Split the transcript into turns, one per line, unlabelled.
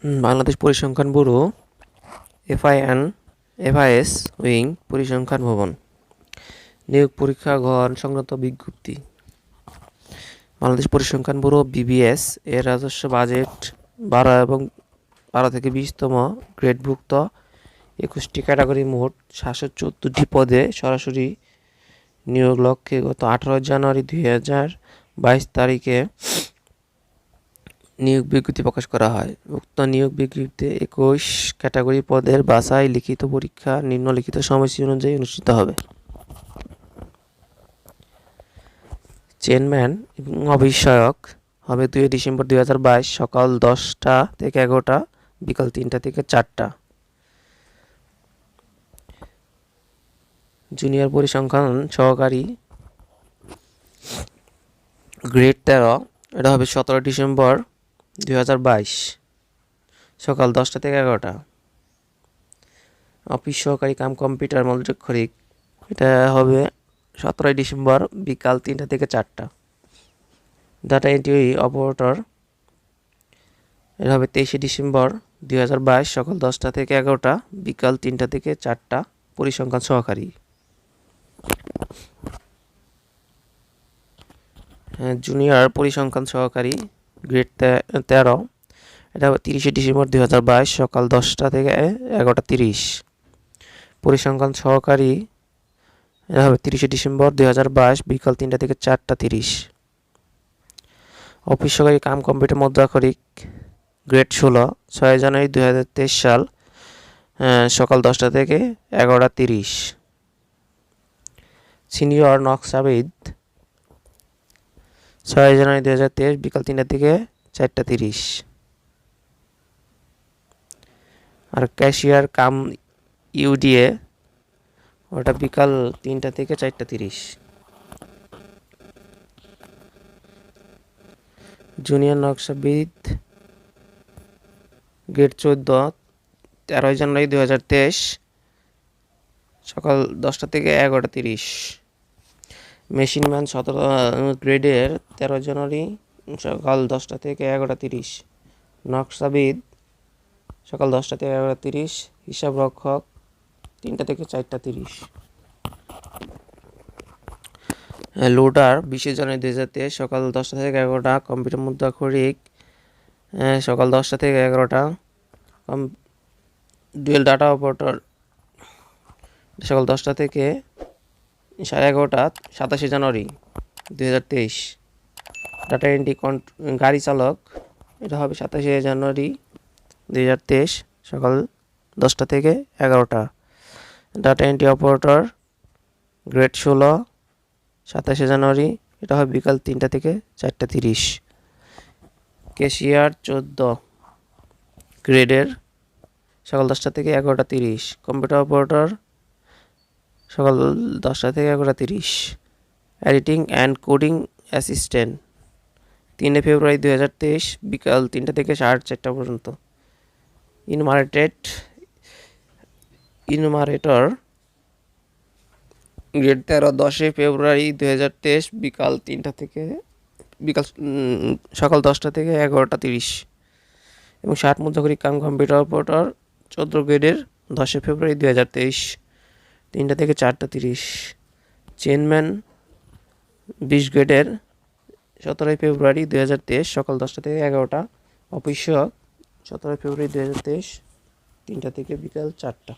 বাংলাদেশ পরিসংখ্যান bureau FIN FIS wing পরিসংখ্যান ভবন নিয়োগ পরীক্ষা ঘর সংক্রান্ত বিজ্ঞপ্তি। বাংলাদেশ পরিসংখ্যান ব্যুরো BBS এর রাজস্ব বাজেট 12 থেকে 20তম গ্রেডভুক্ত 21টি ক্যাটাগরি মোট 714টি পদে সরাসরি নিয়োগ লক্ষ্যে গত 18 জানুয়ারি 2022 তারিখে নিয়োগ বিজ্ঞপ্তি প্রকাশ করা হয়। উক্ত নিয়োগ বিজ্ঞপ্তিতে 21 ক্যাটাগরি পদের বাছাই লিখিত পরীক্ষা নিম্নলিখিত সময়সূচি অনুযায়ী অনুষ্ঠিত হবে। চেয়ারম্যান এবং অবিষয়ক হবে 2 ডিসেম্বর 2022 সকাল 10টা থেকে 11টা, বিকাল 3টা থেকে 4টা। জুনিয়র পরিসংখ্যান সহকারী গ্রেড 13 এটা হবে 17 ডিসেম্বর 2022 সকাল 10টা থেকে 11টা। অফিস সহকারী কাম কম্পিউটার মনোরক্ষরিক এটা হবে 17 ডিসেম্বর বিকাল 3টা থেকে 4টা। ডাটা এন্ট্রি অপারেটর এটা হবে 23 ডিসেম্বর 2022 সকাল 10টা থেকে 11টা, বিকাল 3টা থেকে 4টা। পরিসংখ্যান সহকারী জুনিয়র পরিসংখ্যান সহকারী গ্রেড 13 এটা হবে 30 ডিসেম্বর 2022 সকাল 10টা থেকে 11টা 30। পরিসংখ্যান সহকারী এটা হবে 30 ডিসেম্বর 2022 বিকাল 3টা থেকে 4টা 30। অফিস সহকারী কাম কম্পিউটার মুদ্রাক্ষরিক গ্রেড 16 6 জানুয়ারি 2023 সাল সকাল 10টা থেকে 11টা 30। সিনিয়র নকশাবিদ 6 জানুয়ারি 2023 বিকাল 3টা থেকে 4টা 30। আর ক্যাশিয়ার কাম UDA ওটা বিকাল 3টা থেকে 4টা 30। জুনিয়র নকশাবিদ গ্রেড 14 13 জানুয়ারি 2023 সকাল 10টা থেকে 11টা 30। মেশিনম্যান 17 গ্রেডের 13 জানুয়ারি সকাল 10টা থেকে 11টা 30। নকশাবিদ সকাল 10টা থেকে 11টা 30। হিসাব রক্ষক 3টা থেকে 4টা 30। লোডার 20 জানুয়ারি 2023 সকাল 10টা থেকে 11টা। কম্পিউটার মুদ্রাক্ষরিক সকাল 10টা থেকে 11টা। ডুয়েল ডাটা অপারেটর সকাল 10টা থেকে 11:30 27 জানুয়ারি 2023। ডাটা এন্ট্রি গাড়ি চালক এটা হবে 27 জানুয়ারি 2023 সকাল 10টা থেকে 11টা। ডাটা এন্ট্রি অপারেটর গ্রেড 16 27 জানুয়ারি এটা হবে বিকাল 3টা থেকে 4টা 30। ক্যাশিয়ার 14 গ্রেডের সকাল 10টা থেকে 11টা 30। কম্পিউটার অপারেটর সকাল 10টা থেকে 11টা 30। এডিটিং অ্যান্ড কোডিং অ্যাসিস্ট্যান্ট 3 ফেব্রুয়ারি 2023 বিকাল 3টা থেকে 4:30 পর্যন্ত। ইনুমারেটর গ্রেড 13 10 ফেব্রুয়ারি 2023 সকাল 10টা থেকে 11টা 30। এবং 60 মুদ্রাক্ষরিক কাম কম্পিউটার অপারেটর 14 গ্রেডের 10 ফেব্রুয়ারি 2023 3টা থেকে 4টা 30। চেয়ারম্যান 20 গ্রেডের 17 ফেব্রুয়ারি 2023 সকাল 10টা থেকে 11টা। অফিস সহকারী 17 ফেব্রুয়ারি 2023 3টা থেকে বিকাল 4টা।